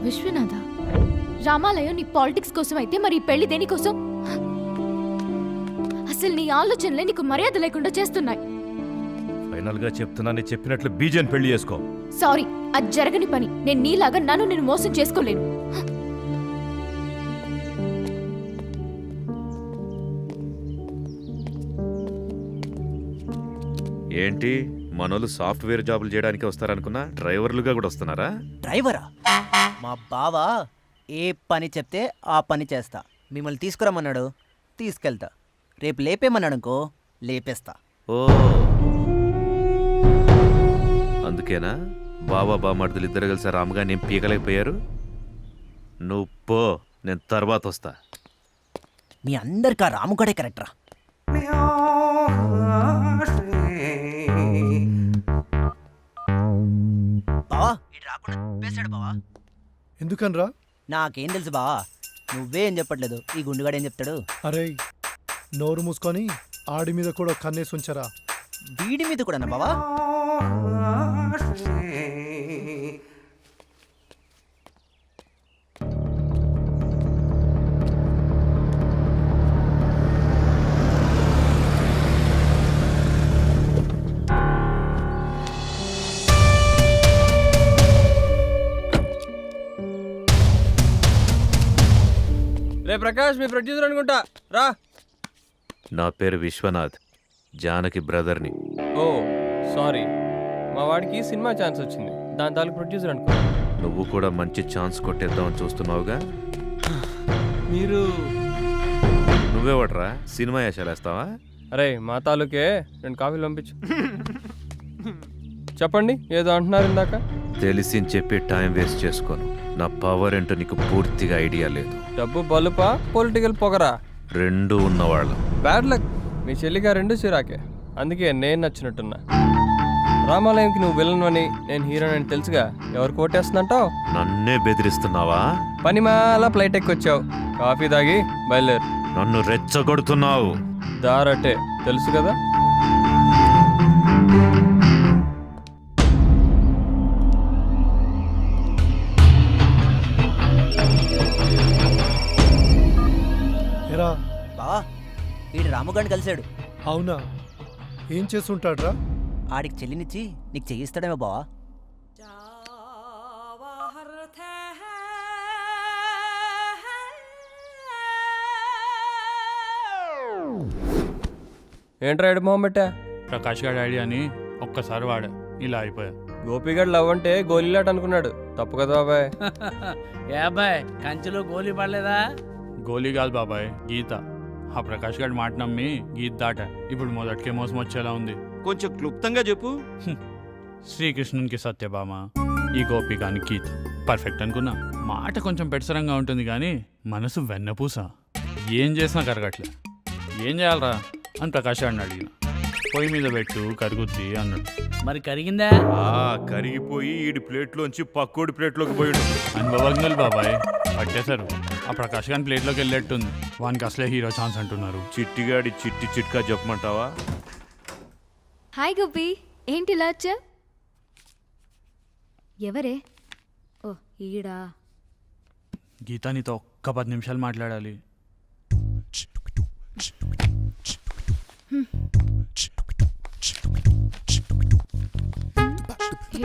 విశ్వనాథ, రామాలయం నీ పాలిటిక్స్ కోసం అయితే మరి ఈ పెళ్లి దేనికోసం? అసలు నీ ఆలోచనలే నీకు మర్యాద లేకుండా చేస్తున్నాయి. ఫైనల్ గా చెప్తున్నా, నేను చెప్పినట్లు బీజేని పెళ్లి చేసుకో. సారీ, అది జరగని పని. నేను నీలాగా నేను మోసం చేసుకోలేను. ఏంటి మనోళ్ళు సాఫ్ట్వేర్ జాబులు చేయడానికి వస్తారనుకున్నా, డ్రైవర్లుగా కూడా వస్తున్నారా? డ్రైవరా? మా బావ ఏ పని చెప్తే ఆ పని చేస్తా. మిమ్మల్ని తీసుకురమ్మన్నాడు, తీసుకెళ్తా. రేపు లేపేమన్నాడు అనుకో, లేపేస్తా. ఓ, అందుకేనా బావా బామర్దులు ఇద్దరు కలిసి రాముగా నేను పీకలేకపోయారు? నువ్వు పో, నేను తర్వాత వస్తా. మీ అందరికీ ఆ రాముగడే కరెక్టరా? బావా ఇటు రాకుండా చెప్పేశాడు బావా. ఎందుకనరా? నాకేం తెలుసు బావా, నువ్వేం చెప్పట్లేదు, ఈ గుండుగాడు ఏం చెప్తాడు? అరే, నోరు మూసుకొని ఆడి మీద కూడా కన్నేసి ఉంచరా. వీడి మీద కూడా బావా? రే ప్రకాష్, మీ ప్రొడ్యూసర్ అనుకుంటా, రా. నా పేరు విశ్వనాథ్, జానకి బ్రదర్ని. ఓ సారీ, మా వాడికి సినిమా ఛాన్స్ వచ్చింది, దాని తాలూకు ప్రొడ్యూసర్ అనుకో. నువ్వు కూడా మంచి ఛాన్స్ కొట్టేద్దామని చూస్తున్నావుగా. మీరు నువ్వేవట్రా సినిమా వేషాలేస్తావా? అరే మా తాలూకే 2 కాఫీలు పంపించు. చెప్పండి, ఏదో అంటున్నారు ఇందాక. తెలిసి చెప్పి టైం వేస్ట్ చేసుకోను. నా పవర్ ఏంటో నీకు పూర్తిగా ఐడియా లేదు. డబ్బు బలుపా, పొలిటికల్ పొగరా? రెండు ఉన్నవాళ్ళం. బ్యాడ్ లక్, మీ చెల్లిగా 2 చిరాకే. అందుకే నేను నచ్చినట్టున్నా. రామాలయంకి నువ్వు విలన్ అని, నేను హీరోని అని తెలుసుగా, ఎవరు కోటేస్తుందంటావు? నన్నే బెదిరిస్తున్నావా? పని మాలా ఫ్లైట్ ఎక్కొచ్చావు, కాఫీ తాగి బయలుదేరు. నన్ను రెచ్చగొడుతున్నావు. దారటే తెలుసు కదా. ఎరా బావా వీడు రాముగాడిని కలిశాడు. అవునా? ఏం చేస్తుంటాడ్రా? ఆడికి చెల్లినిచ్చి నీకు చేయిస్తాడేమో బావా. ఏంట్రా ఎడు మొహం పెట్టా? ప్రకాష్ గారి ఐడియా అని ఒక్కసారి వాడా, ఇలా అయిపోయా. గోపిగడ్ లవ్ అంటే గోలీలాట అనుకున్నాడు, తప్పు కదా బాబాయ్. ఏ అబ్బాయి, కంచెలో గోలీ పడలేదా? గోలీ కాదు బాబాయ్, గీత. ఆ ప్రకాష్ గారి మాట నమ్మి గీత దాట. ఇప్పుడు మొదటికే మోసం వచ్చేలా ఉంది. కొంచెం క్లుప్తంగా చెప్పు. శ్రీకృష్ణునికి సత్యభామ, ఈ గోపికాని గీత. పర్ఫెక్ట్ అనుకున్నా. మాట కొంచెం పెడసరంగా ఉంటుంది కానీ మనసు వెన్నపూస. ఏం చేసినా కరగట్లే. ఏం చేయాలరా అని ప్రకాష్ గారిని అడిగిన. పొయ్యి మీద పెట్టు కరుగుద్ది అన్నాడు. మరి కరిగిందా? కరిగిపోయి ఈడి ప్లేట్లోంచి పక్కోడి ప్లేట్లోకి పోయాడు. అనుభవజ్ఞులు బాబాయ్ పట్టేశారు. ఆ ప్రకాష్ గారి ప్లేట్లోకి వెళ్ళేట్టుంది. వానికి అసలే హీరో ఛాన్స్ అంటున్నారు. చిట్టిగాడి చిట్టి చిట్కా చెప్పమంటావా? హాయ్ గోపి, ఏంటి ఇలా వచ్చా? ఎవరే? ఓ ఈడా. గీత నీతో ఒక్క 10 నిమిషాలు మాట్లాడాలి.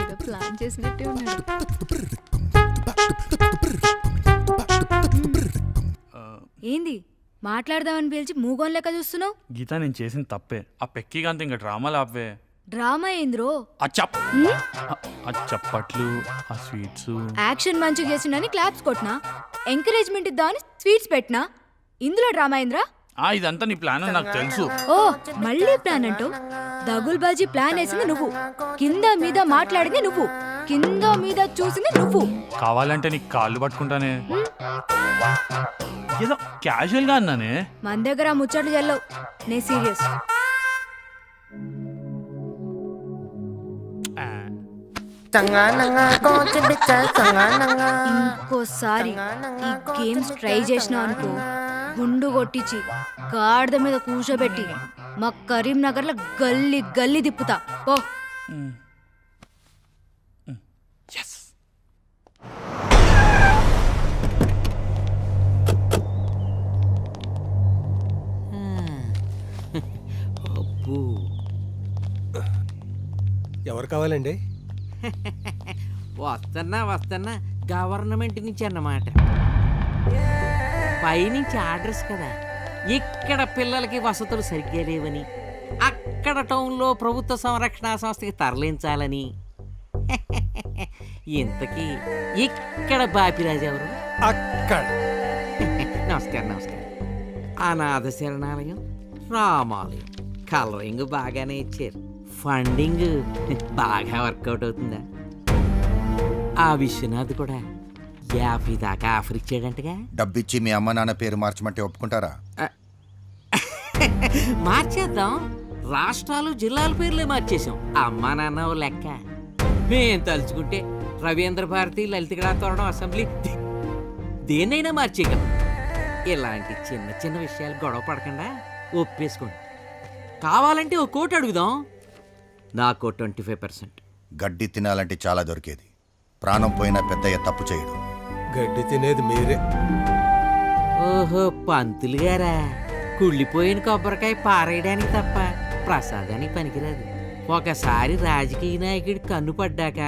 ఏదో ప్లాన్ చేసినట్టే ఉన్నాడు. ఏంది మాట్లాడదామని పిలిచి మూగోన్ లెక్క చూస్తున్నావు? గీత నేను చేసిన తప్పే. ఆ పెక్కిగాంత ఇంకా డ్రామాలు ఆపే. డ్రామా ఏంద్రో? ఆ చప్పట్లు, ఆ స్వీట్స్. యాక్షన్ మంచిగా చేసిండని క్లాప్స్ కొట్టినా, ఎంకరేజ్మెంట్ ఇద్దామని స్వీట్స్ పెట్టినా. ఇందులో డ్రామా ఏంద్రా? ఇదంతా నీ ప్లాన్ అని నాకు తెలుసు. ఓ మళ్ళీ ప్లాన్ అంటూ దగుల్ బాజీ ప్లాన్ వేసింది నువ్వు, కింద మీద మాట్లాడింది నువ్వు, కింద మీద చూసింది నువ్వు. కావాలంటే నీకు కాళ్ళు పట్టుకుంటానే. ఏదో క్యాజువల్ గా అన్నానే. మన దగ్గర ముచ్చట్లు చెల్లవు, నే సీరియస్. ఇంకోసారి ఈ గేమ్స్ ట్రై చేసినావు అనుకో, గుండు కొట్టించి గాడిద మీద కూర్చోబెట్టి మా కరీంనగర్లో గల్లీ గల్లీ తిప్పుతా పో. ఎవరు కావాలండి? వస్తున్నా గవర్నమెంట్ నుంచి అన్నమాట. పైనుంచి ఆర్డర్స్ కదా, ఇక్కడ పిల్లలకి వసతులు సరిగ్గా లేవని, అక్కడ టౌన్లో ప్రభుత్వ సంరక్షణ సంస్థకి తరలించాలని. ఇంతకీ ఇక్కడ బాపిరాజు ఎవరు? అక్కడ నమస్కారం. అనాథ శరణాలయం, రామాలయం, కలరింగ్ బాగానే ఇచ్చారు. ఫండింగ్ బాగా వర్కౌట్ అవుతుందా? ఆ విశ్వనాథ్ కూడా 50 దాకా ఆఫర్ ఇచ్చాడంటగా. డబ్బిచ్చి మీ అమ్మ నాన్న పేరు మార్చమంటే ఒప్పుకుంటారా? మార్చేద్దాం. రాష్ట్రాలు జిల్లాల పేర్లే మార్చేసాం. అమ్మా నాన్న ఓ లెక్క. మేం తలుచుకుంటే రవీంద్ర భారతి, లలిత కళాతోరణం, అసెంబ్లీ దేన్నైనా మార్చేయగలం. ఇలాంటి చిన్న చిన్న విషయాలు గొడవ పడకుండా ఒప్పేసుకోండి. కావాలంటే ఓ కోటి అడుగుదాం. నాకు 25%. గడ్డి తినాలంటే చాలా దొరికేది. ప్రాణం పోయినా పెద్దయ్య తప్పు చేయడు. గడ్డి తినేది మీరే. ఓహో, పంతులు గారా? కుళ్ళిపోయిన కొబ్బరికాయ పారేయడానికి తప్ప ప్రసాదానికి పనికిరాదు. ఒకసారి రాజకీయ నాయకుడి కన్ను పడ్డాక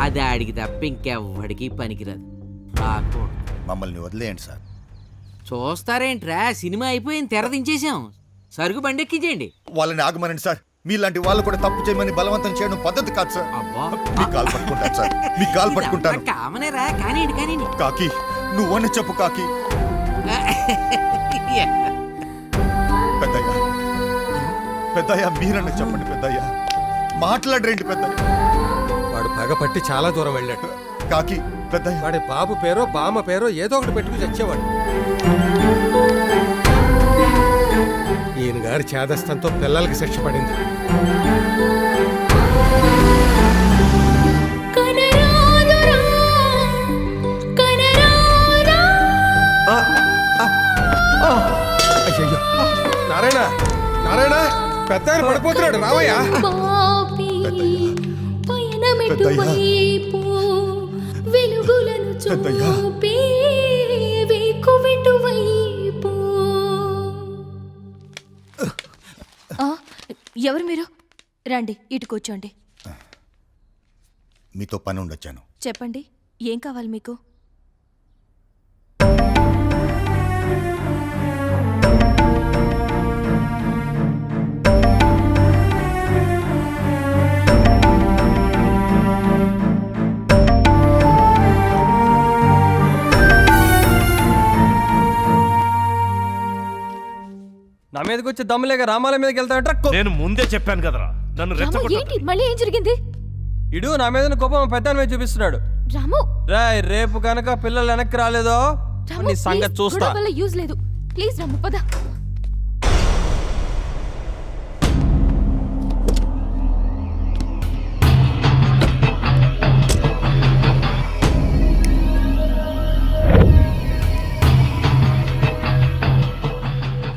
అది ఆడికి తప్ప ఇంకెవ్వడికి పనికిరాదు. రాకూడదు. మమ్మల్ని వదిలేయండి సార్. చూస్తారేంట్రా, సినిమా అయిపోయింది, తెరదించేసాం. సరుకు బండెక్కించేయండి. వాళ్ళని ఆగమనండి సార్. మీలాంటి వాళ్ళు కూడా తప్పు చేయమని బలవంతం చేయడం పద్ధతి కాదు సార్. అబ్బా, మీ కాలు పట్టుకుంటాను సార్. మీ కాలు పట్టుకుంటాను. ఇదంతా కామనేరా, కానివ్వండి. కాకి నువ్వని చెప్పు కాకి. పెద్దయ్య మీరన్న చెప్పండి పెద్దయ్య. మాట్లాడరేంటి పెద్దయ్య? వాడు పగ పట్టి చాలా దూరం వెళ్ళాడు. కాకి పెద్దయ్య. వాడి బాబు పేరో బామ్మ పేరో ఏదో ఒకటి పెట్టుకు చచ్చేవాడు. ఈయన గారి చేదస్తంతో పిల్లలకి శిక్ష పడింది. అయ్యయ్యో. నారాయణ నారాయణ, పెద్ద ఆయన పడిపోతున్నాడు, రావయ్యా. ఎవరు మీరు? రండి, ఇటు కూర్చోండి. మీతో పని ఉండొచ్చాను. చెప్పండి, ఏం కావాలి మీకు? నా మీదకి వచ్చి దమ్ములేక రామాలయం మీదకి వెళ్తాడంట. నేను ముందే చెప్పాను కదరా, నన్ను రెచ్చగొట్టకు. మళ్ళీ ఏం జరిగింది? ఇడు నా మీద కోపం పెద్ద మీద చూపిస్తున్నాడు. రాము, రాయ్, రేపు కనుక పిల్లలు వెనక్కి రాలేదో నీ సంగతి చూస్తా. యూజ్ లేదు. ప్లీజ్ రాము, పద.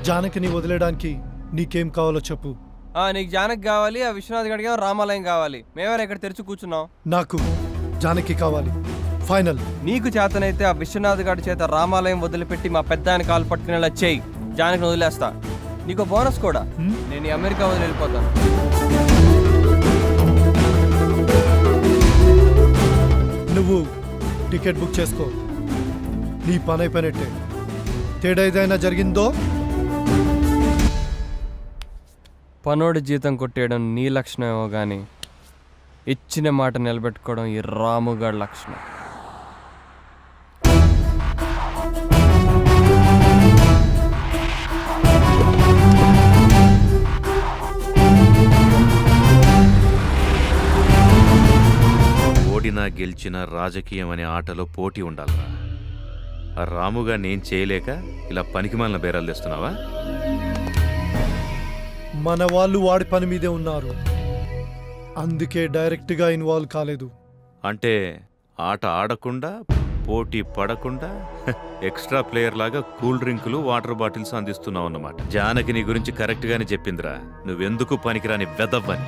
జానకిని వదిలేయడానికి నీకేం కావాలో చెప్పు. నీకు జానకి కావాలి, ఆ విశ్వనాథ్ గడికి రామాలయం కావాలి. మేమేరా ఇక్కడ తెరిచి కూర్చున్నాం. నాకు జానకి కావాలి, ఫైనల్. నీకు చేతనైతే ఆ విశ్వనాథ్ గడి చేత రామాలయం వదిలిపెట్టి మా పెద్ద ఆయన కాలు పట్టుకునేలా చెయ్యి. జానకిని వదిలేస్తా. నీకు బోనస్ కూడా. నేను ఈ అమెరికా వదిలి వెళ్ళిపోతాను. నువ్వు టికెట్ బుక్ చేసుకో. నీ పని అయిపోయినట్టే. తేడా ఏదైనా జరిగిందో పనోడి జీతం కొట్టేయడం నీ లక్షణమేమో కానీ ఇచ్చిన మాట నిలబెట్టుకోవడం ఈ రాముగాడి లక్షణం. ఓడినా గెలిచిన రాజకీయం అనే ఆటలో పోటీ ఉండాలరా. ఆ రాముగా నేను చేయలేక ఇలా పనికిమాలిన బేరాలు తెస్తున్నావా? మన వాళ్ళు వాడి పని మీదే ఉన్నారు, అందుకే డైరెక్ట్గా ఇన్వాల్వ్ కాలేదు. అంటే ఆట ఆడకుండా, పోటీ పడకుండా ఎక్స్ట్రా ప్లేయర్ లాగా కూల్ డ్రింకులు, వాటర్ బాటిల్స్ అందిస్తున్నావు అన్నమాట. జానకి నీ గురించి కరెక్ట్గానే చెప్పిందిరా, నువ్వెందుకు పనికిరాని వెదవ్వని.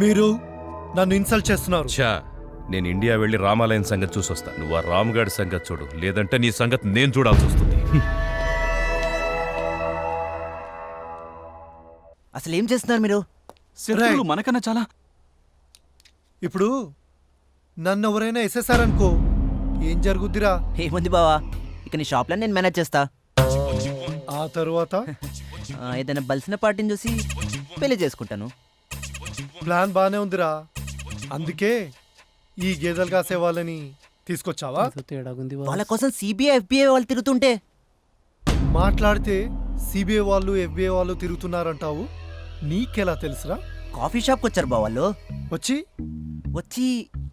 మీరు నన్ను ఇన్సల్ట్ చేస్తున్నారు. ఛా, నేను ఇండియా వెళ్ళి రామాలయం సంగతి చూసొస్తా. నువ్వు ఆ రాముగాడి సంగతి చూడు, లేదంటే నీ సంగతి నేను చూడాల్సి వస్తుంది. అసలు ఏం చేస్తున్నారు మీరు? శత్రువులు మనకన్నా చాలా ఇప్పుడు నన్ను ఎవరైనా వేసేసారనుకో ఏం జరుగుద్దిరా? ఏముంది బావా, ఇక నీ షాప్లో నేను మేనేజ్ చేస్తా. ఆ తరువాత ఏదైనా బలిసిన పార్టీని చూసి పెళ్లి చేసుకుంటాను. ప్లాన్ బానే ఉందిరా. అందుకే ఈ గేదెలు కాసే వాళ్ళని తీసుకొచ్చావా? వాళ్ళ కోసం సిబిఐ FBI వాళ్ళు తిరుగుతుంటే మాట్లాడితే సిబిఐ వాళ్ళు FBI వాళ్ళు తిరుగుతున్నారంటావు, నీకెలా తెలుసురా? కాఫీ షాప్కి వచ్చారు బా వాళ్ళు. వచ్చి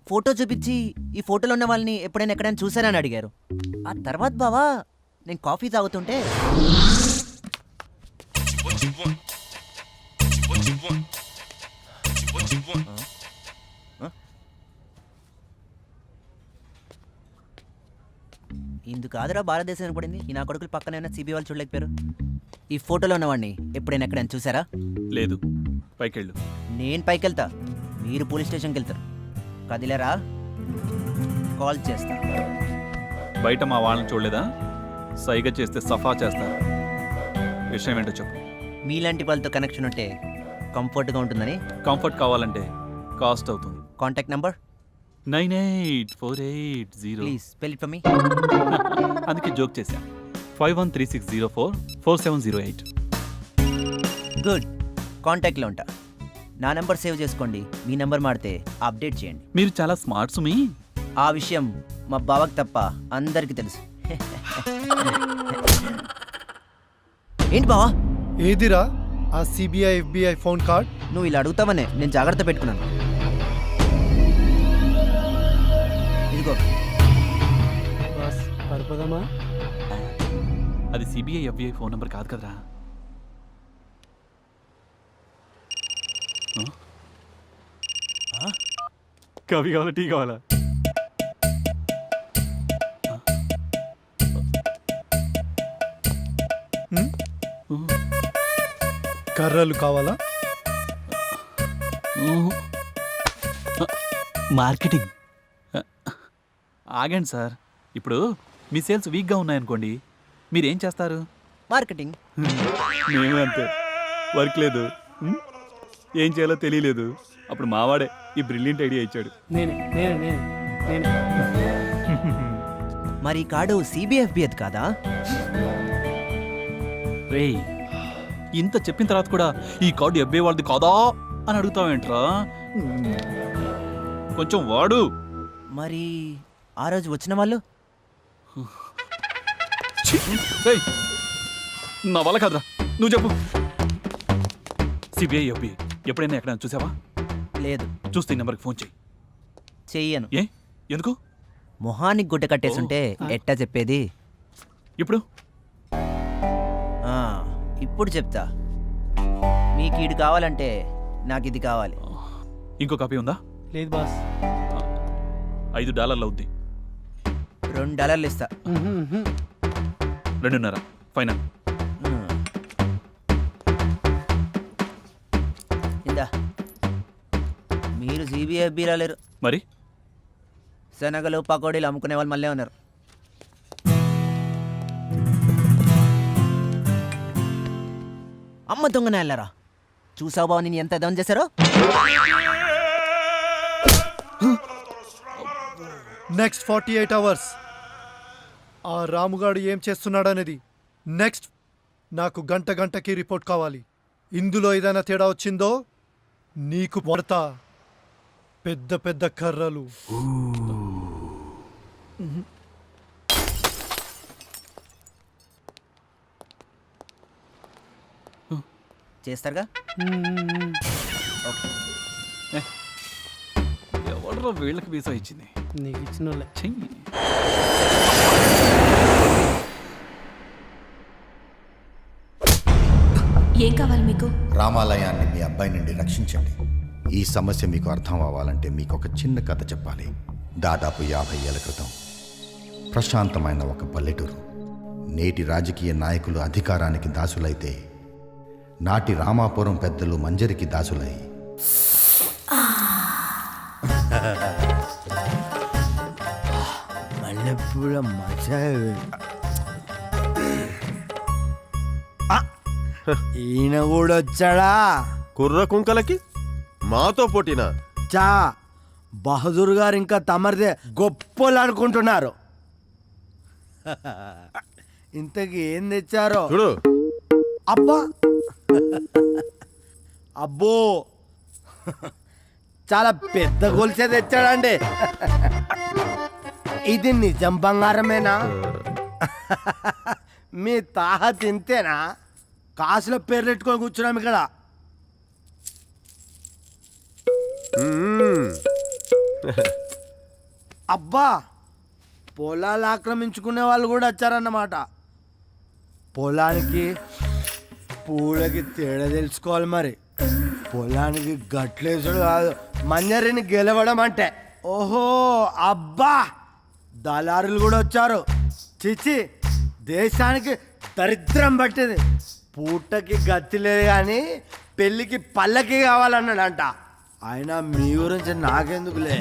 ఫోటో చూపించి ఈ ఫోటోలో ఉన్న వాళ్ళని ఎప్పుడైనా ఎక్కడైనా చూసారని అడిగారు. ఆ తర్వాత బావా నేను కాఫీ తాగుతుంటే ఇందుకు కాదురా భారతదేశం పడింది. ఈ నా కొడుకులు పక్కన సిబిఐ వాళ్ళు చూడలేకపోయారు. ఈ ఫోటోలో ఉన్నవాడిని ఎప్పుడైనా ఎక్కడైనా చూసారా? లేదు, పైకెళ్ళు. నేను పైకి వెళ్తా, మీరు పోలీస్ స్టేషన్కి వెళ్తారు. కదిలేరా కాల్ చేస్తా. బయట మా వాళ్ళని చూడలేదా? సైగ చేస్తే సఫా చేస్తారు. విషయం ఏంటో చెప్పు. మీలాంటి వాళ్ళతో కనెక్షన్ ఉంటే కంఫర్ట్గా ఉంటుందని. కంఫర్ట్ కావాలంటే కాస్ట్ అవుతుంది. Contact number 984880. Please spell it for me. అందుకే జోక్ చేశా. 5136044708. గుడ్, కాంటాక్ట్లో ఉంటా. నా నెంబర్ సేవ్ చేసుకోండి. మీ నెంబర్ మాడితే అప్డేట్ చేయండి. మీరు చాలా స్మార్ట్ సుమి. ఆ విషయం మా బావకి తప్ప అందరికీ తెలుసు. ఏంటి బావా? ఏదిరా ఆ సిబిఐ FBI ఫోన్ కార్డ్? నువ్వు ఇలా అడుగుతావనే నేను జాగ్రత్త పెట్టుకున్నాను. ఇదిగో. అది సిబిఐ FBI ఫోన్ నెంబర్ కాదు కదరా. కాఫీ కావాలా, టీ కావాలా? కర్రలు కావాలా? మార్కెటింగ్. ఆగండి సార్, ఇప్పుడు మీ సేల్స్ వీక్గా ఉన్నాయనుకోండి, మీరేం చేస్తారు? మార్కెటింగ్. మేము అంతే, వర్క్ లేదు, ఏం చేయాలో తెలియలేదు. అప్పుడు మావాడే ఈ బ్రిలియంట్ ఐడియా ఇచ్చాడు. మరి ఈ కార్డు సిబిఐ FBI కాదా? రేయ్, ఇంత చెప్పిన తర్వాత కూడా ఈ కార్డు FBI వాళ్ళది కాదా అని అడుగుతావేంట్రా? కొంచెం వాడు. మరి ఆ రోజు వచ్చిన వాళ్ళు? రేయ్, నా వల్ల కాదురా, నువ్వు చెప్పు. సిబిఐ FBI ఎప్పుడైనా ఎక్కడైనా చూసావా? లేదు. చూస్తే ఈ నెంబర్కి ఫోన్ చెయ్యి. చెయ్యను. ఏ, ఎందుకు? మొహానికి గుడ్డ కట్టేస్తుంటే ఎట్టా చెప్పేది? ఇప్పుడు ఇప్పుడు చెప్తా. మీకు ఇది కావాలంటే నాకు ఇది కావాలి. ఇంకో కాపీ ఉందా? లేదు బాస్. $5 అవుద్ది. $2 ఇస్తా. 2.5 ఫైనల్. ఇందా. మీరు సిబిఐ FBI రాలేరు. మరి శనగలు పకోడీలు అమ్ముకునే వాళ్ళు మళ్ళీ ఉన్నారు. అమ్మ దొంగనే వెళ్ళారా? చూసావు బావ నేను ఎంత దొంగ చేశారో. నెక్స్ట్ 48 అవర్స్ ఆ రాముగాడు ఏం చేస్తున్నాడనేది నెక్స్ట్ నాకు గంటకి రిపోర్ట్ కావాలి. ఇందులో ఏదైనా తేడా వచ్చిందో నీకు పడతా పెద్ద పెద్ద కర్రలు. చేస్తారుగా? ఎవడో వీళ్ళకి వీసా ఇచ్చింది? నీకు ఇచ్చిన చెయ్యి. ఏం కావాలి మీకు? రామాలయాన్ని మీ అబ్బాయి నుండి రక్షించండి. ఈ సమస్య మీకు అర్థం అవ్వాలంటే మీకు ఒక చిన్న కథ చెప్పాలి. దాదాపు 50 ఏళ్ల క్రితం ప్రశాంతమైన ఒక పల్లెటూరు. నేటి రాజకీయ నాయకులు అధికారానికి దాసులైతే నాటి రామాపురం పెద్దలు మంజరికి దాసులై ఈయన కూడా వచ్చాడా? కుర్ర కుంకలకి మాతో పోటీనా? చా బహదూర్ గారు ఇంకా తమరిదే గొప్పలు అనుకుంటున్నారు. ఇంతకీ ఏం తెచ్చారో చూడు. అబ్బా అబ్బో చాలా పెద్ద గొలుసే తెచ్చాడండి. ఇది నిజం బంగారమేనా? మీ తాహ తింతేనా? కాసులో పేర్లు పెట్టుకొని కూర్చున్నాం ఇక్కడ. అబ్బా పొలాలు ఆక్రమించుకునే వాళ్ళు కూడా వచ్చారన్నమాట. పొలానికి పూలకి తేడా తెలుసుకోవాలి మరి. పొలానికి గట్లేసుడు కాదు, మంజరిని గెలవడం అంటే. ఓహో అబ్బా దళారులు కూడా వచ్చారు. చిచి దేశానికి దరిద్రం పట్టింది. పూటకి గతి లేదు కానీ పెళ్ళికి పల్లకి కావాలన్నాడంట. అయినా మీ గురించి నాకెందుకులే,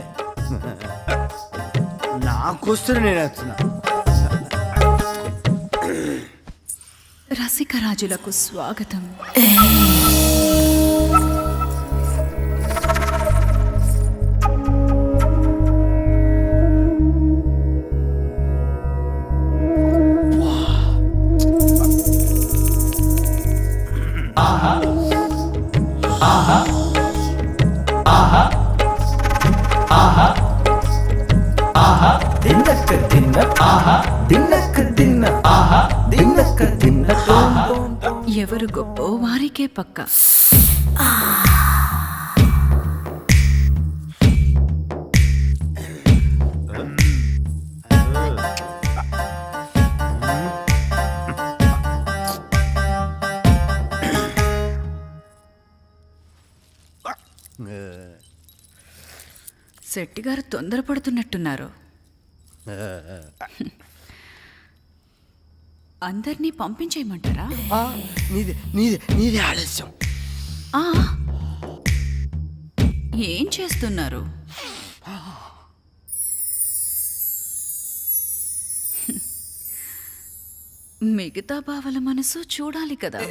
నాకొస్తుంది నేను వచ్చిన. రసికరాజులకు స్వాగతం. ఎవరు గొప్ప వారికే పక్క. శెట్టి గారు తొందరపడుతున్నట్టున్నారు. అందరినీ పంపించేయమంటారా? నీది నీది నీది ఆలస్యం. ఆ, ఏం చేస్తున్నారు? మిగతా బావల మనసు చూడాలి కదా.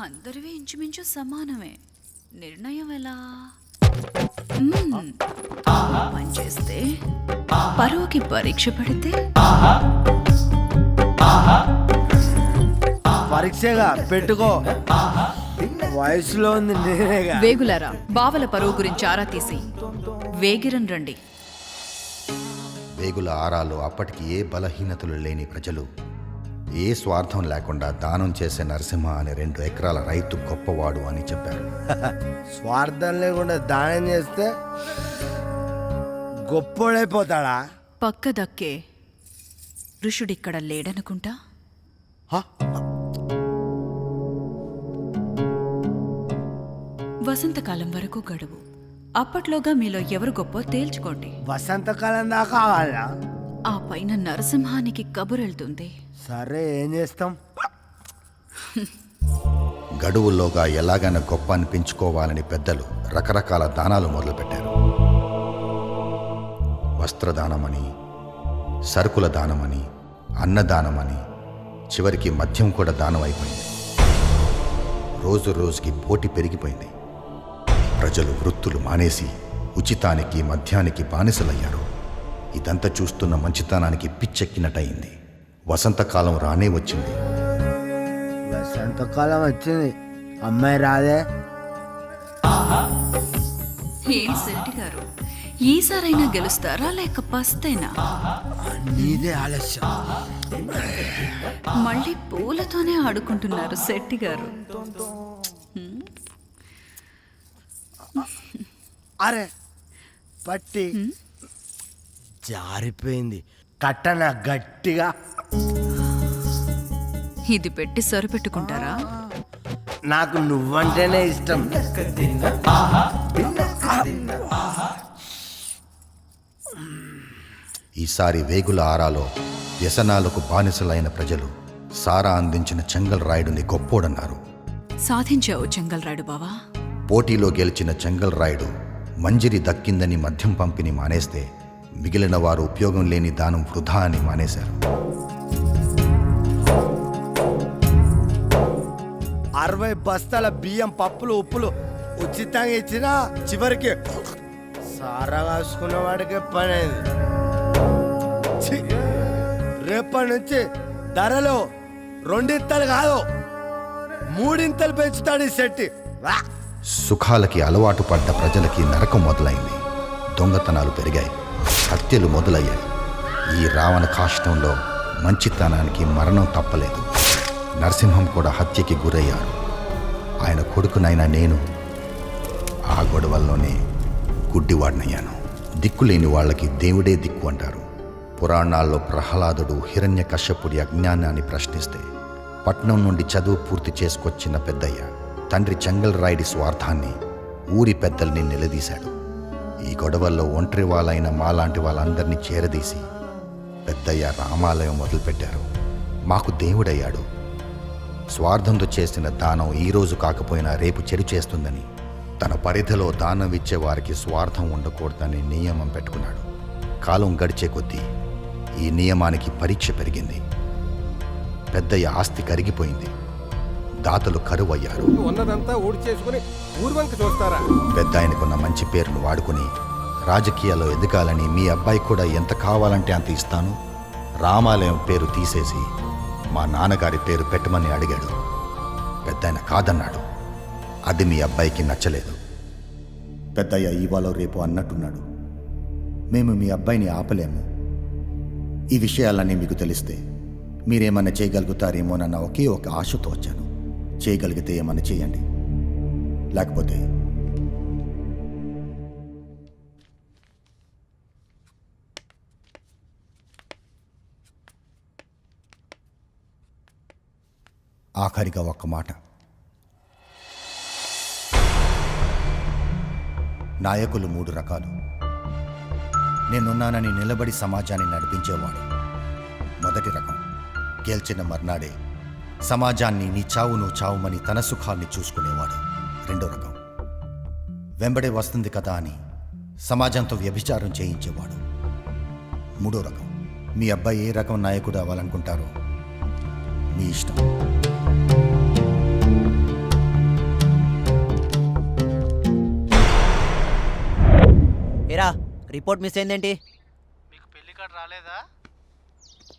అందరివి ఇంచుమించు సమానమే. నిర్ణయం ఎలా? పనిచేస్తే పరువుకి పరీక్ష పడితే పరీక్షగా పెట్టుకో. వయసులో ఉంది నేనేగా. వేగులారా, బావల పరువు గురించి ఆరా తీసి వేగిరన్ రండి. వేగుల ఆరాలో అప్పటికి ఏ బలహీనతలు లేని ప్రజలు ఏ స్వార్థం లేకుండా దానం చేసే నరసింహ అనే 2 ఎకరాల రైతు గొప్పవాడు అని చెప్పారు. స్వార్థం లేకుండా దానం చేస్తే గొప్పోడైపోతాడా? పక్క దక్కే ఋషుడిక్కడ లేడనుకుంటా. వసంతకాలం వరకు గడువు. అప్పట్లోగా మీలో ఎవరు గొప్ప తేల్చుకోండి. వసంతకాలం దాకా కావాలా? ఆ పైన నరసింహానికి కబురెళ్తుంది. సరే ఏం చేస్తాం? గడువుల్లోగా ఎలాగైనా గొప్ప అనిపించుకోవాలని పెద్దలు రకరకాల దానాలు మొదలుపెట్టారు. వస్త్రదానమని, సరుకుల దానమని, అన్నదానమని, చివరికి మద్యం కూడా దానం అయిపోయింది. రోజు రోజుకి పోటీ పెరిగిపోయింది. ప్రజలు వృత్తులు మానేసి ఉచితానికి మద్యానికి బానిసలయ్యారు. ఇదంతా చూస్తున్న మంచితనానికి పిచ్చెక్కినట్టయింది. వసంతకాలం రానే వచ్చింది. వసంతకాలం వచ్చింది, అమ్మాయి రాదే. ఏం శెట్టి గారు, ఈసారైనా గెలుస్తారా లేక పస్తేనా? నీదే ఆలస్యం. మళ్ళీ పూలతోనే ఆడుకుంటున్నారు శెట్టి గారు. అరే పట్టి జారిపోయింది. కట్టన గట్టిగా. ఇది పెట్టి సరిపెట్టుకుంటారా? నాకు నువ్వంటేనే ఇష్టం. ఈసారి వేగుల ఆరాలో వ్యసనాలకు బానిసలైన ప్రజలు సారా అందించిన చెంగల్ రాయుడుని గొప్పోడన్నారు. సాధించావు చెంగల్ రాయుడు బావా. పోటీలో గెలిచిన చెంగల్ రాయుడు మంజిరి దక్కిందని మద్యం పంపిణీ మానేస్తే మిగిలిన వారు ఉపయోగం లేని దానం వృధా అని మానేశారు. 60 బస్తాల బియ్యం, పప్పులు, ఉప్పులు ఉచితంగా ఇచ్చినా చివరికి సారా కాసుకున్న వాడికే పనేది. ఛీ! రేపటి నుంచి ధరలు 2 ఇంతలు కాదు 3 ఇంతలు పెంచుతాడు ఈ శెట్టి. వా! సుఖాలకి అలవాటు పడ్డ ప్రజలకి నరకం మొదలైంది. దొంగతనాలు పెరిగాయి, హత్యలు మొదలయ్యాయి. ఈ రావణ కాష్టంలో మంచితనానికి మరణం తప్పలేదు. నరసింహం కూడా హత్యకి గురయ్యారు. ఆయన కొడుకునైనా నేను ఆ గొడవల్లోనే గుడ్డివాడినయ్యాను. దిక్కులేని వాళ్ళకి దేవుడే దిక్కు అంటారు. పురాణాల్లో ప్రహ్లాదుడు హిరణ్యకశ్యపుడి అజ్ఞానాన్ని ప్రశ్నిస్తే పట్నం నుండి చదువు పూర్తి చేసుకొచ్చిన పెద్దయ్య తండ్రి చెంగల్ రాయుడి స్వార్థాన్ని ఊరి పెద్దల్ని నిలదీశాడు. ఈ గొడవల్లో ఒంటరి వాళ్ళైన మాలాంటి వాళ్ళందరినీ చేరదీసి పెద్దయ్య రామాలయం మొదలుపెట్టారు. మాకు దేవుడయ్యాడు. స్వార్థంతో చేసిన దానం ఈరోజు కాకపోయినా రేపు చెడు చేస్తుందని తన పరిధిలో దానం ఇచ్చే వారికి స్వార్థం ఉండకూడదని నియమం పెట్టుకున్నాడు. కాలం గడిచే కొద్దీ ఈ నియమానికి పరీక్ష పెరిగింది. పెద్దయ్య ఆస్తి కరిగిపోయింది. దాతలు కరువయ్యారు. ఉన్నదంతా ఊడి చేసుకుని ఊర్వంక చూస్తారా? పెద్ద ఆయనకున్న మంచి పేరును వాడుకుని రాజకీయాల్లో ఎదగాలని మీ అబ్బాయి కూడా ఎంత కావాలంటే అంత ఇస్తాను, రామాలయం పేరు తీసేసి మా నాన్నగారి పేరు పెట్టమని అడిగాడు. పెద్దాయన కాదన్నాడు. అది మీ అబ్బాయికి నచ్చలేదు. పెద్దయ్య ఇవాళ రేపు అన్నట్టున్నాడు, మేము మీ అబ్బాయిని ఆపలేము. ఈ విషయాలన్నీ మీకు తెలిస్తే మీరేమన్నా చేయగలుగుతారేమోనన్న ఒకే ఒక ఆశతో వచ్చాను. చేయగలిగితే ఏమన్నా చేయండి, లేకపోతే ఆఖరిగా ఒక్క మాట. నాయకులు 3 రకాలు. నేనున్నానని నిలబడి సమాజాన్ని నడిపించేవాడు మొదటి రకం. గెలిచిన మర్నాడే సమాజాన్ని నీ చావు నువ్వు చావుమని తన సుఖాన్ని చూసుకునేవాడు రెండో రకం. వెంబడే వస్తుంది కదా అని సమాజంతో వ్యభిచారం చేయించేవాడు మూడో రకం. మీ అబ్బాయి ఏ రకం నాయకుడు అవ్వాలనుకుంటారో మీ ఇష్టం. ఏరా రిపోర్ట్ మిస్ అయిందేంటి? మీకు పెళ్లి కార్డు రాలేదా?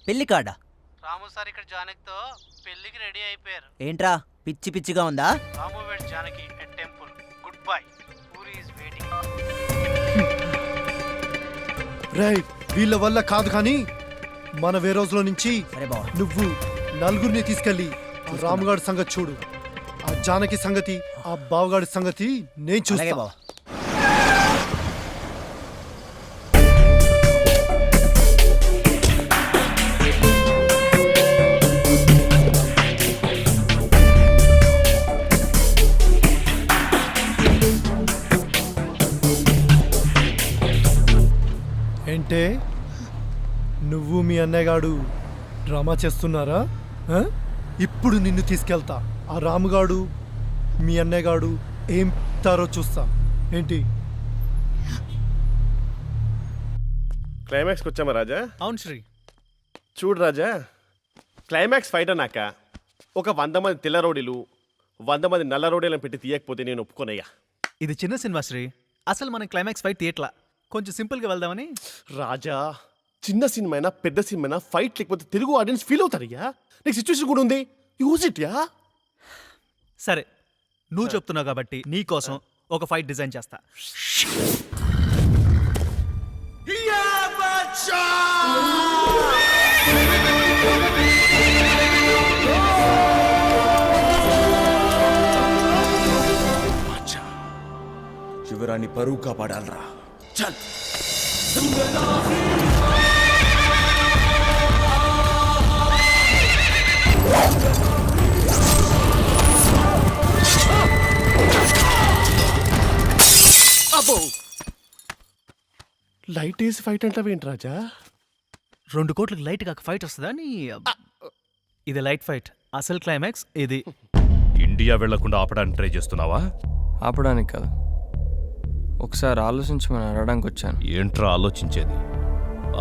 పెళ్లి కార్డా? రాము సార్ ఇక్కడ జానకితో పెళ్లికి రెడీ అయిపోయారు. ఏంట్రా పిచ్చి పిచ్చిగా ఉందా? Ramu weds Janaki at temple. Good bye. Puri is waiting. Right, వీళ్ళ వల్ల కాదు కానీ మన వేరోజులో నుంచి సరే బావ, నువ్వు నలుగురిని తీసుకెళ్ళి ఆ రాముగాడి సంగతి చూడు. ఆ జానకి సంగతి, ఆ బావగాడి సంగతి నేను అలాగే చూస్తా. బావ. ఏంటే నువ్వు మీ అన్నయ్యగాడు డ్రామా చేస్తున్నారా? ఆ? ఇప్పుడు నిన్ను తీసుకెళ్తా. ఆ రాముగాడు మీ అన్నయ్యగాడు ఏం తారో చూస్తా. ఏంటి? క్లైమాక్స్కి వచ్చామా రాజా? అవును శ్రీ. చూడు రాజా, క్లైమాక్స్ ఫైట్ అన్నాక ఒక 100 మంది తెల్ల రౌడీలు 100 మంది నల్ల రౌడీలను పెట్టి తీయకపోతే నేను ఒప్పుకోనయ్యా. ఇది చిన్న సినిమా శ్రీ. అసలు మనం క్లైమాక్స్ ఫైట్ తీయట్లా, కొంచెం సింపుల్గా వెళ్దామని. రాజా, చిన్న సినిమా అయినా పెద్ద సినిమా అయినా ఫైట్ లేకపోతే తెలుగు ఆడియన్స్ ఫీల్ అవుతారయ్యా. నీకు సిచ్యువేషన్ కూడా ఉంది, యూజ్ ఇట్ యా. సరే, నువ్వు చెప్తున్నావు కాబట్టి నీ కోసం ఒక ఫైట్ డిజైన్ చేస్తా. శివరాన్ని పరువు కాపాడాలరా. చల్. అబ్బో, లైట్ వేసి ఫైట్ అంటావేంటి రాజా? 2 కోట్లకు లైట్ కాక ఫైట్ వస్తుందా నీ ఇది లైట్ ఫైట్, అసలు క్లైమాక్స్ ఇది. ఇండియా వెళ్లకుండా ఆపడానికి ట్రై చేస్తున్నావా? ఆపడానికి కాదు, ఒకసారి ఆలోచించమని అడగడానికి వచ్చాను. ఏంట్రా ఆలోచించేది?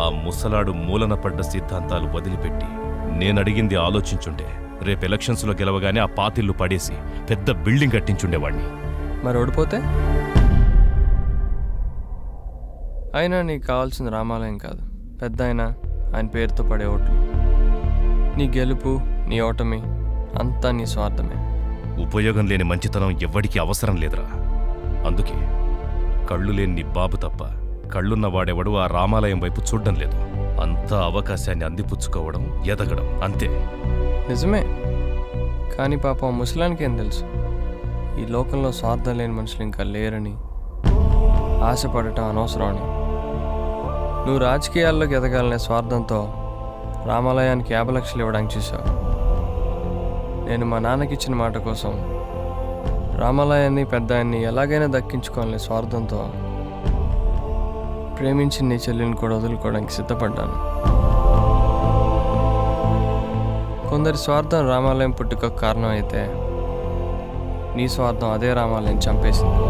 ఆ ముసలాడు మూలన పడ్డ సిద్ధాంతాలు వదిలిపెట్టి నేనడిగింది ఆలోచించుంటే రేపు ఎలక్షన్స్లో గెలవగానే ఆ పాతిళ్ళు పడేసి పెద్ద బిల్డింగ్ కట్టించుండేవాణ్ణి. మరి ఓడిపోతే? అయినా నీకు కావాల్సిన రామాలయం కాదు, పెద్ద ఆయన పేరుతో పడే ఓట్లు. నీ గెలుపు, నీ ఓటమి అంతా నీ స్వార్థమే. ఉపయోగం లేని మంచితనం ఎవ్వడికి అవసరం లేదురా. అందుకే కళ్ళు లేని నీ బాబు తప్ప కళ్ళున్న వాడెవడు ఆ రామాలయం వైపు చూడ్డం లేదు. అంతా అవకాశాన్ని అందిపుచ్చుకోవడం, ఎదగడం అంతే. నిజమే, కానీ పాపం ముసలానికి ఏం తెలుసు ఈ లోకంలో స్వార్థం లేని మనుషులు ఇంకా లేరని, ఆశపడటం అనవసరం అని. నువ్వు రాజకీయాల్లోకి ఎదగాలనే స్వార్థంతో రామాలయానికి 50 లక్షలు ఇవ్వడానికి చూసావు. నేను మా నాన్నకిచ్చిన మాట కోసం రామాలయాన్ని, పెద్ద ఆయన్ని ఎలాగైనా దక్కించుకోవాలనే స్వార్థంతో ప్రేమించి నీ చెల్లిని కూడా వదులుకోవడానికి సిద్ధపడ్డాను. కొందరి స్వార్థం రామాలయం పుట్టుకకు కారణం అయితే నీ స్వార్థం అదే రామాలయం చంపేసింది.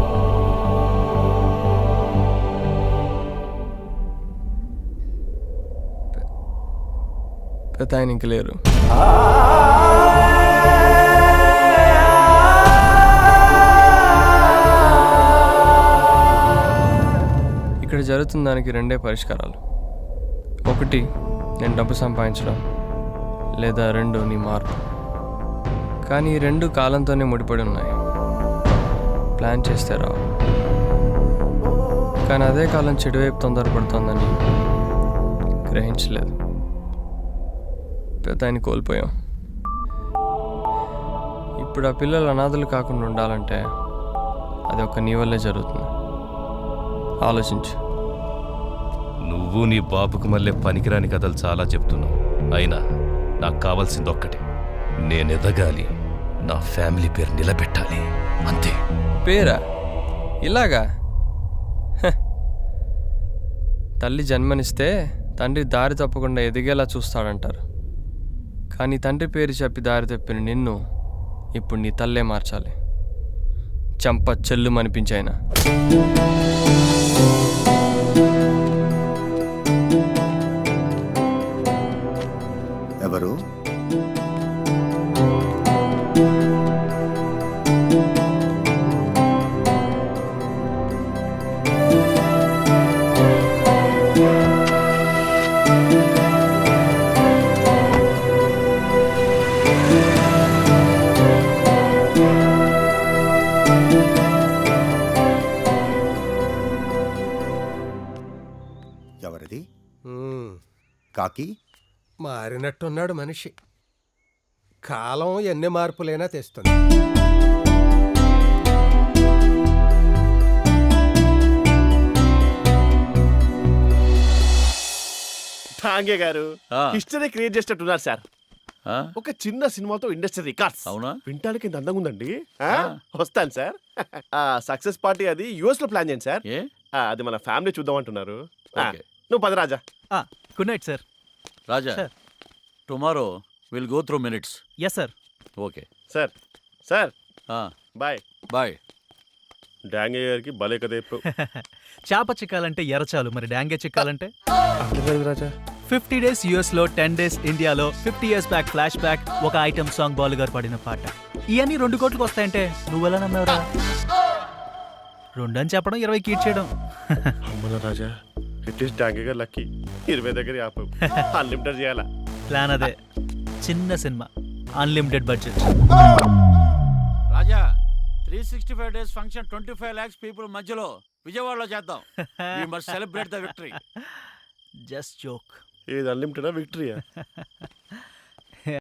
పెద్ద ఆయన ఇంక లేరు. ఇక్కడ జరుగుతున్న దానికి 2 పరిష్కారాలు. 1 నేను డబ్బు సంపాదించడం, లేదా 2 నీ మార్పు. కానీ ఈ 2 కాలంతోనే ముడిపడి ఉన్నాయి. ప్లాన్ చేస్తే రావు. కానీ అదే కాలం చెడువైపు తొందరపడుతోందని గ్రహించలేదు. పెద్ద ఆయన కోల్పోయాం. ఇప్పుడు ఆ పిల్లలు అనాథలు కాకుండా ఉండాలంటే అది ఒక నీ వల్లే జరుగుతుంది. ఆలోచించు. నువ్వు నీ బాబుకు మళ్ళీ పనికిరాని కథలు చాలా చెప్తున్నావు. అయినా నాకు కావాల్సింది ఒక్కటే, నేను ఎదగాలి, నా ఫ్యామిలీ పేరు నిలబెట్టాలి, అంతే. పేరా? ఇలాగా? తల్లి జన్మనిస్తే తండ్రి దారి తప్పకుండా ఎదిగేలా చూస్తాడంటారు. కానీ తండ్రి పేరు చెప్పి దారి తప్పిన నిన్ను ఇప్పుడు నీ తల్లే మార్చాలి. చంప చెల్లు మనిపించాయినా. ఎవరు? ఎవరిది? కాకి మారినట్టున్నాడు మనిషి. కాలం ఎన్ని మార్పులైనా తెస్తుంది. ఠాంగే గారు హిస్టరీ క్రియేట్ చేసేటట్టున్నారు సార్. ఒక చిన్న సినిమాతో ఇండస్ట్రీ రికార్డ్స్. అవునా? వింటానికి ఇంత అందంగా ఉందండి. వస్తాను సార్. సక్సెస్ పార్టీ అది US లో ప్లాన్ చేయండి సార్. అది మన ఫ్యామిలీ చూద్దాం అంటున్నారు. నువ్వు పద Raja. Good night sir. Raja, tomorrow will go through minutes. Yes sir. Okay sir. Sir bye. Bye. Dange గారికి భలే కదే. చేప చిక్కాలంటే ఎర్రచాలు, మరి డాంగే చిక్కాలంటే రాజా 50 days US లో 10 days ఇండియాలో 50 years బ్యాక్ ఫ్లాష్ బ్యాక్, ఒక ఐటమ్ సాంగ్ బాలు గారు పాడిన పాట. ఇవన్నీ 2 కోట్లకు వస్తాయంటే నువ్వెలా నమ్మేవరా? 2 అని చెప్పడం 20కి ఇచ్చేయడం. అమ్మన రాజా, అట్లీస్ట్ డాంగే గారు లక్కీ 20 దగ్గర ఆపావు. అన్లిమిటెడ్ చేయాలా? ప్లాన్ అదే. చిన్న సినిమా, unlimited budget. Raja, 365 days function 25 lakhs people మధ్యలో విజయవాడలో చేద్దాం. We must celebrate the victory. Just joke. ఏది అన్లిమిటెడా విక్టరీయా?